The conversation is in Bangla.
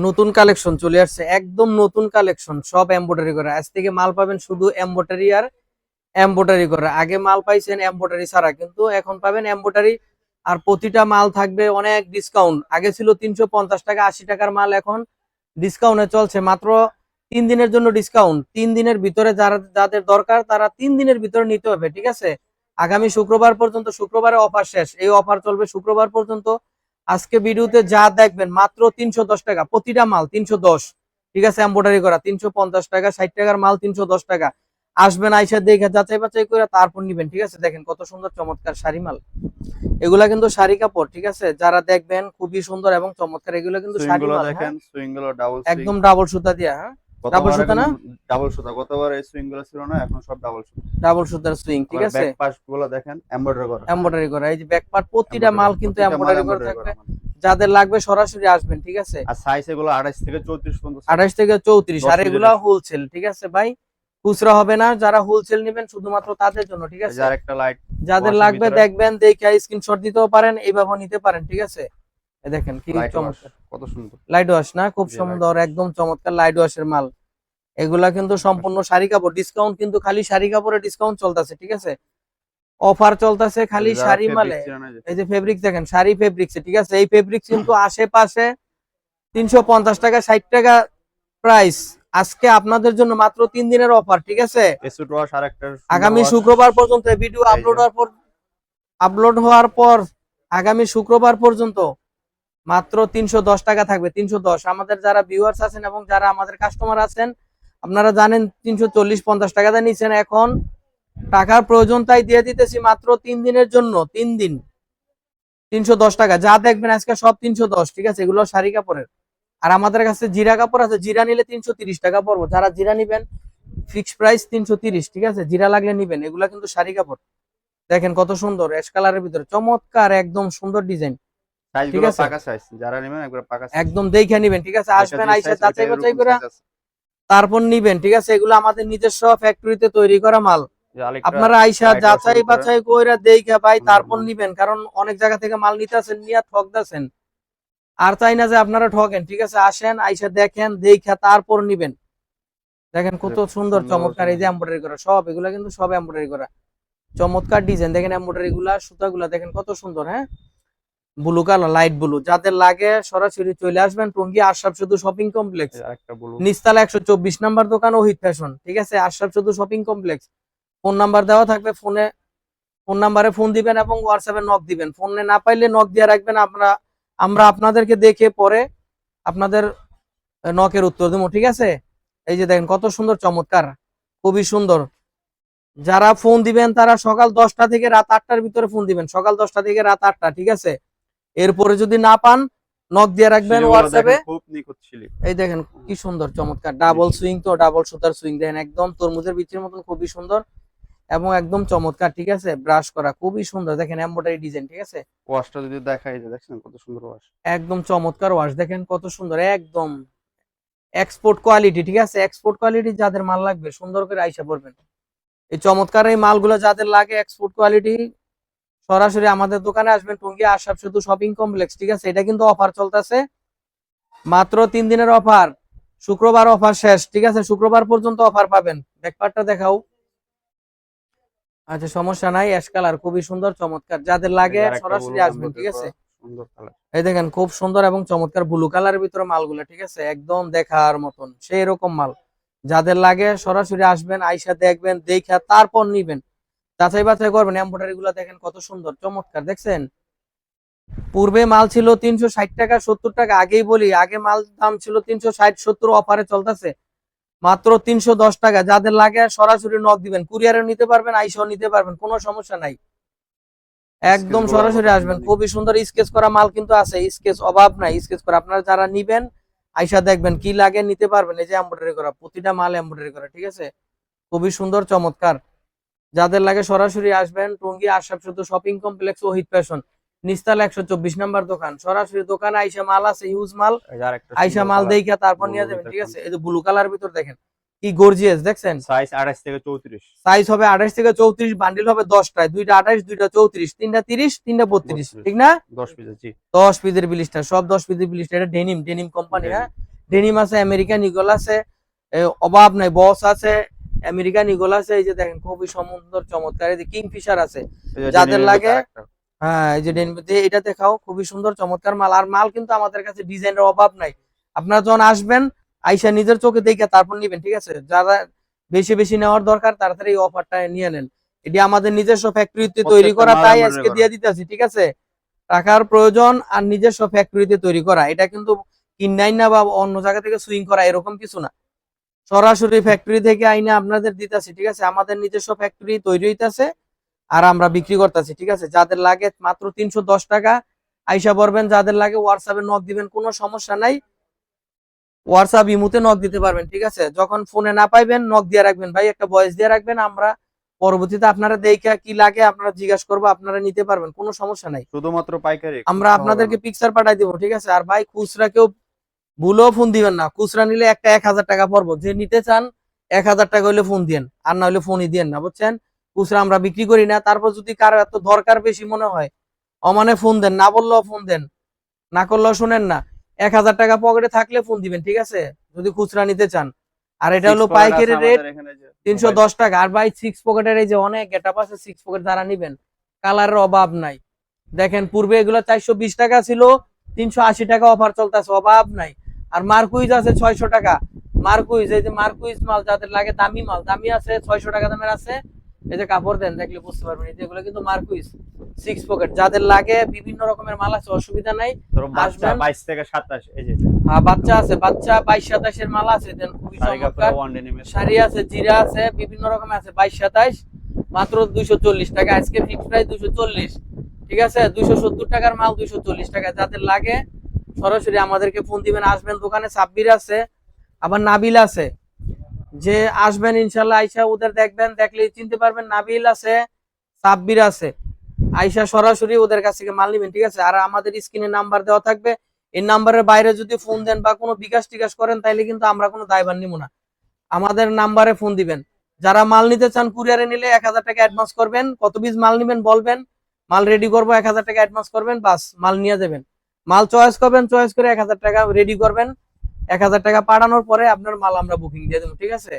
নতুন কালেকশন চলে আসছে, একদম নতুন কালেকশন, সব এমব্রয়ডারি করা। আজ থেকে মাল পাবেন শুধু এমব্রয়ডারি আর এমব্রয়ডারি করা। আগে মাল পাইছেন এমব্রয়ডারি ছাড়া, কিন্তু এখন পাবেন এমব্রয়ডারি। আর প্রতিটা মাল থাকবে অনেক ডিসকাউন্ট। আগে ছিল 350 টাকা 80 টাকার মাল, এখন ডিসকাউন্টে চলছে মাত্র 3 দিনের জন্য ডিসকাউন্ট। 3 দিনের ভিতরে যাদের দরকার তারা 3 দিনের ভিতরে নিতে হবে, ঠিক আছে। আগামী শুক্রবার পর্যন্ত, শুক্রবারে অফার শেষ, এই অফার চলবে শুক্রবার পর্যন্ত। আজকে ভিডিওতে যা দেখবেন মাত্র 310 টাকা প্রতিটা মাল, 310, ঠিক আছে। এমব্রয়ডারি করা 350 টাকা, 60 টাকার মাল 310 টাকা। আসবেন আইসা দেখে যাচাই বাছাই করে তারপর নিবেন, ঠিক আছে। দেখেন কত সুন্দর চমৎকার শাড়ি মাল, এগুলা কিন্তু শাড়ি কাপড়, ঠিক আছে। যারা দেখবেন খুবই সুন্দর এবং চমৎকার, এগুলো কিন্তু শাড়ি মাল। দেখেন সুইং গুলো ডাবল একদম ডাবল সুতা দিয়া, হ্যাঁ ডাবল সুতা না, ডাবল সুতা। গতবার এই সুইং গুলো ছিল না, এখন সব ডাবল সুতা। ডাবল সুতার সুইং, ঠিক আছে। ব্যাক পাশ গুলো দেখেন এমব্রয়ডারি করা, এমব্রয়ডারি করা, এই যে ব্যাক পার্ট প্রতিটা মাল কিন্তু এমব্রয়ডারি করা থাকবে। যাদের লাগবে সরাসরি আসবেন, ঠিক আছে। আর সাইজ এগুলো 28 থেকে 34 পর্যন্ত, 28 থেকে 34। আর এগুলা হোলসেল, ঠিক আছে ভাই, খুচরা হবে না। যারা হোলসেল নেবেন শুধুমাত্র তাদের জন্য, ঠিক আছে। যার একটা লাইট যাদের লাগবে দেখবেন, দেখে স্ক্রিনশট দিতেও পারেন, এইভাবে নিতে পারেন, ঠিক আছে। দেখেন কি চমৎকার, কত সুন্দর লাইট ওয়াশ না, খুব সুন্দর, একদম চমৎকার লাইট ওয়াশের মাল। এগুলা কিন্তু সম্পূর্ণ শাড়ি কাপড়। ডিসকাউন্ট কিন্তু খালি শাড়ি কাপড়ে ডিসকাউন্ট চলতেছে, ঠিক আছে। অফার চলতেছে খালি শাড়ি মালে। এই যে ফেব্রিক দেখেন, শাড়ি ফেব্রিক্স, ঠিক আছে। এই ফেব্রিক্স কিন্তু আশেপাশে 350 টাকা 60 টাকা প্রাইস। আজকে আপনাদের জন্য মাত্র 3 দিনের অফার, ঠিক আছে। আগামী শুক্রবার পর্যন্ত ভিডিও আপলোড হওয়ার পর আগামী শুক্রবার পর্যন্ত মাত্র 310 টাকা থাকবে, 310। আমাদের যারা ভিউয়ার্স আছেন এবং যারা আমাদের কাস্টমার আছেন, আপনারা জানেন 340-50 টাকাতে নিচ্ছেন। এখন টাকার প্রয়োজন, তাই দিয়ে দিতেছি মাত্র 3 দিনের জন্য। 3 দিন 310 টাকা, যা দেখবেন আজকে সব 310, ঠিক আছে। এগুলো শাড়ি কাপড়ের। আর আমাদের কাছে জিরা কাপড় আছে, জিরা নিলে 330 টাকা পড়বো। যারা জিরা নিবেন ফিক্স প্রাইস 330, ঠিক আছে। জিরা লাগলে নিবেন, এগুলা কিন্তু শাড়ি কাপড়। দেখেন কত সুন্দর অ্যাশ কালারের ভিতরে চমৎকার, একদম সুন্দর ডিজাইন, ঠিক আছে। যারা নেবেন একদম দেখে নিবেন, ঠিক আছে। আসবেন আইসা যাচাই বাছাই করে তারপর নিবেন, ঠিক আছে। এগুলো আমাদের নিজস্ব ফ্যাক্টরিতে তৈরি করা মাল। আপনারা আইসা যাচাই বাছাই করে দেখে ভাই তারপর নিবেন, কারণ অনেক জায়গা থেকে মাল নিতেছেন, নিয়ে ঠকতেছেন। আর চাই না যে আপনারা ঠকেন, ঠিক আছে। আসেন আইসা দেখেন, দেখে তারপর নিবেন। দেখেন কত সুন্দর চমৎকার, এই যে এমব্রয়ডারি করা সব, এগুলা কিন্তু সব এমব্রয়ডারি করা, চমৎকার ডিজাইন। দেখেন এমব্রয়ডারি গুলা, সুতাগুলা দেখেন কত সুন্দর, হ্যাঁ ব্লু কালার, লাইট ব্লু। যাদের লাগে সরাসরি চলে আসবেন টঙ্গী আশরাফ শুধু শপিং কমপ্লেক্স, নিচতলা 124 নাম্বার দোকান ওহিদ ফ্যাশন, ঠিক আছে। আশরাফ শুধু শপিং কমপ্লেক্স। ফোন নাম্বার দেওয়া থাকবে, ফোন নাম্বারে ফোন দিবেন এবং হোয়াটসঅ্যাপে নক দিবেন। ফোনে না পাইলে নক দিয়ে রাখবেন, আমরা আপনাদেরকে দেখে পরে আপনাদের নকের উত্তর দেবো, ঠিক আছে। এই যে দেখেন কত সুন্দর চমৎকার, খুবই সুন্দর। যারা ফোন দিবেন তারা সকাল 10টা থেকে রাত 8টার ভিতরে ফোন দিবেন, সকাল 10টা থেকে রাত 8টা, ঠিক আছে। এরপরে যদি না পান নক দিয়ে রাখবেন হোয়াটসঅ্যাপে। এই দেখেন কি সুন্দর চমৎকার ডাবল সুইং, তো ডাবল সুতার সুইং দেখেন, একদম তরমুজের বিচির মতন, খুবই সুন্দর এবং একদম চমৎকার, ঠিক আছে। ব্রাশ করা খুবই সুন্দর, দেখেন এমব্রয়ডারি ডিজাইন, ঠিক আছে। ওয়াশটা যদি দেখাই, দেখছেন কত সুন্দর ওয়াশ, একদম চমৎকার ওয়াশ, দেখেন কত সুন্দর, একদম এক্সপোর্ট কোয়ালিটি, ঠিক আছে। এক্সপোর্ট কোয়ালিটি যাদের মাল লাগবে সুন্দর করে আইসা পড়বেন। এই চমৎকার এই মালগুলো যাদের লাগে এক্সপোর্ট কোয়ালিটি, সরাসরি আমাদের দোকানে আসবেন, টঙ্গী আশরাফ শুধু শপিং কমপ্লেক্স, ঠিক আছে। এটা কিন্তু অফার চলতেছে, মাত্র 3 দিনের অফার। শুক্রবার অফার শেষ, ঠিক আছে। শুক্রবার পর্যন্ত অফার পাবেন। ব্যাকপার্টটা দেখাও। আচ্ছা সমস্যা নাই, অ্যাশ কালার খুবই সুন্দর চমৎকার, যাদের লাগে সরাসরি আসবেন, ঠিক আছে। এই দেখেন খুব সুন্দর এবং চমৎকার ব্লু কালারের ভিতরে মালগুলো, ঠিক আছে, একদম দেখার মতন সেই রকম মাল। যাদের লাগে সরাসরি আসবেন, আইসা দেখবেন, দেখা তারপর নিবেন, যাচাই বাছাই করবেন। এমব্রয়ডারি গুলো দেখেন কত সুন্দর চমৎকার, দেখছেন। পূর্বে মাল ছিল 360 টাকা 70 টাকা, আগেই বলি আগে মাল দাম ছিল 360-70, অফারে চলতেছে মাত্র 310 টাকা। যাদের লাগে সরাসরি নক দিবেন, কুরিয়ারে নিতে পারবেন, আইসাও নিতে পারবেন, কোনো সমস্যা নাই। একদম সরাসরি আসবেন, খুবই সুন্দর স্কেচ করা মাল কিন্তু আছে, স্কেচ অভাব নাই, স্কেচ করা। আপনারা যারা নিবেন আইসা দেখবেন, কি লাগে নিতে পারবেন। এই যে এমব্রয়ডারি করা, প্রতিটা মাল এমব্রয়ডারি করা, ঠিক আছে, খুবই সুন্দর চমৎকার। যাদের লাগে সরাসরি আসবেন, টঙ্গী আশরাফ শুধু শপিং কমপ্লেক্স ওহিদ ফ্যাশন, নিচতলা 124 নাম্বার দোকান। সরাসরি দোকানে আইসা মাল আছে, হিউজ মাল, আইসা মাল দেখা তারপর নিয়ে যাবেন, ঠিক আছে। এই যে ব্লু কালার ভিতর দেখেন কি গর্জিয়াস, দেখছেন। সাইজ 28 থেকে 34, সাইজ হবে 28 থেকে 34, বান্ডিল হবে 10টায়, দুইটা 28, দুইটা 34, তিনটা 30, তিনটা 32, ঠিক না। 10 পিস, জি 10 পিসের ব্লিস্টার, সব 10 পিসের ব্লিস্টার। এটা ডেনিম কোম্পানি, হ্যাঁ ডেনিম আছে, আমেরিকান ইগল আছে, অভাব নাই, বস আছে, আমেরিকান ইগল আছে, এই যে দেখেন খুবই সুন্দর চমৎকার, এই যে কিংফিশার আছে এই যে যাদের denim এর লাগে। ভিতরে আরেকটা। হ্যাঁ, এই যে ডেনিমতে এটা দেখাও, খুবই সুন্দর চমৎকার মাল। আর মাল কিন্তু আমাদের কাছে ডিজাইনের অভাব নাই। আপনারা যখন আসবেন আইসা নিজের চোখে দেখে তারপর নিবেন, ঠিক আছে? যারা বেশি বেশি নেওয়ার দরকার তাড়াতাড়ি এই অফারটা নিয়ে নেন। এটি আমাদের নিজস্ব ফ্যাক্টরিতে তৈরি প্রত্যেকটা করা, মাল তাই আমরা আজকে করা। দিয়ে দিতেছি, ঠিক আছে? টাকার প্রয়োজন আর নিজস্ব ফ্যাক্টরিতে তৈরি করা, এটা কিন্তু কিনাই না বা অন্য জায়গা থেকে সুইং করা এরকম কিছু না, সরাসরি ফ্যাক্টরি থেকে আইনা আপনাদের দিতেছি, ঠিক আছে? আমাদের নিজস্ব ফ্যাক্টরি তৈরি হইতাছে আর আমরা বিক্রি করতেছি, ঠিক আছে? যাদের লাগে মাত্র 310 টাকা আইসা পড়বেন, যাদের লাগে হোয়াটসঅ্যাপে নক দিবেন, কোনো সমস্যা নাই। হোয়াটসঅ্যাপ ইমুতে নক দিতে পারবেন, ঠিক আছে? যখন ফোনে না পাইবেন নক দিয়ে রাখবেন ভাই, একটা ভয়েস দিয়ে রাখবেন, আমরা পরবর্তীতে আপনারা দেখে কি লাগে আপনারা জিজ্ঞাসা করবো, আপনারা নিতে পারবেন, কোনো সমস্যা নাই। শুধুমাত্র পাইকারি, আমরা খুচরা হবে আপনাদেরকে না। পিকচার পাঠাই দিব, ঠিক আছে? আর ভাই খুচরা কেউ ভুলেও ফোন দিবেন না, খুচরা নিলে একটা 1000 টাকা পড়বো, যে নিতে চান 1000 টাকা হইলে ফোন দিয়েন, আর না হলে ফোনই দিয়েন না, বুঝছেন? খুচরা আমরা বিক্রি করি না। তারপর যদি কারো এত দরকার বেশি মনে হয় অমানে ফোন দেন, না বললেও ফোন দেন, না করলেও শুনেন না, 1000 টাকা পকেটে থাকলে ফোন দিবেন, ঠিক আছে? যদি খুচরা নিতে চান। আর এটা হলো 6 পকেট পাইকারি আছে রেট আমাদের এখানে, যে 310 টাকা। আর ভাই 6 পকেটের এই যে অনেক গেটআপ আছে, 6 পকেট যারা নিবেন কালারের অভাব নাই। দেখেন পূর্বে এগুলো 420 টাকা ছিল, 380 টাকা অফার চলতেছে, অভাব নাই। আর মার্কুইজ আছে 600 টাকা, মার্কুইজ, এই যে মার্কুইজ মাল যাদের লাগে, দামি মাল, দামি আছে 600 টাকা দামের আছে। এই যে কাপড় দেন দেখলে বুঝতে পারবেন, এই যে এগুলো কিন্তু মার্কুইজ 6 পকেট, যাদের লাগে বিভিন্ন রকমের মাল আছে, অসুবিধা নাই। ধরো বাচ্চা আসবেন। 22 থেকে 27, এই যে হ্যাঁ, বাচ্চা আছে, বাচ্চা 22-27 এর মাল আছে, দেন খুবই শাড়ি কাপড়ে চমৎকার। ওয়ান ডেনিমের। শাড়ি আছে, জিরা আছে, বিভিন্ন রকম আছে, 22-27 মাত্র 240 টাকা, আজকে ফিক্স প্রাইস 240, ঠিক আছে? 270 টাকার মাল 240 টাকা, যাদের লাগে সরাসরি আমাদেরকে ফোন দিবেন। আসবেন দোকানে, সাব্বির আছে, আবার নাবিল আছে, যে আসবেন ইনশাল্লাহ, আইসা ওদের দেখবেন, দেখলেই চিনতে পারবেন, নাবিল আছে, সাব্বির আছে, আইসা সরাসরি ওদের কাছ থেকে মাল নিবেন, ঠিক আছে? আর আমাদের স্ক্রিনে নাম্বার দেওয়া থাকবে, এই নাম্বারের বাইরে যদি ফোন দেন বা কোনো বিকাশ টিকাশ করেন তাইলে কিন্তু আমরা কোনো দায়ভার নিব না, আমাদের নাম্বারে ফোন দিবেন। যারা মাল নিতে চান কুরিয়ারে নিলে 1000 টাকা অ্যাডভান্স করবেন, কত পিস মাল নিবেন বলবেন, মাল রেডি করবো, 1000 টাকা অ্যাডভান্স করবেন, বাস মাল নিয়ে যাবেন। মাল চয়েস করবেন, চয়েস করে 1000 টাকা রেডি করবেন, 1000 টাকা পাঠানোর পরে আপনার মাল আমরা বুকিং দিয়ে দেবো, ঠিক আছে?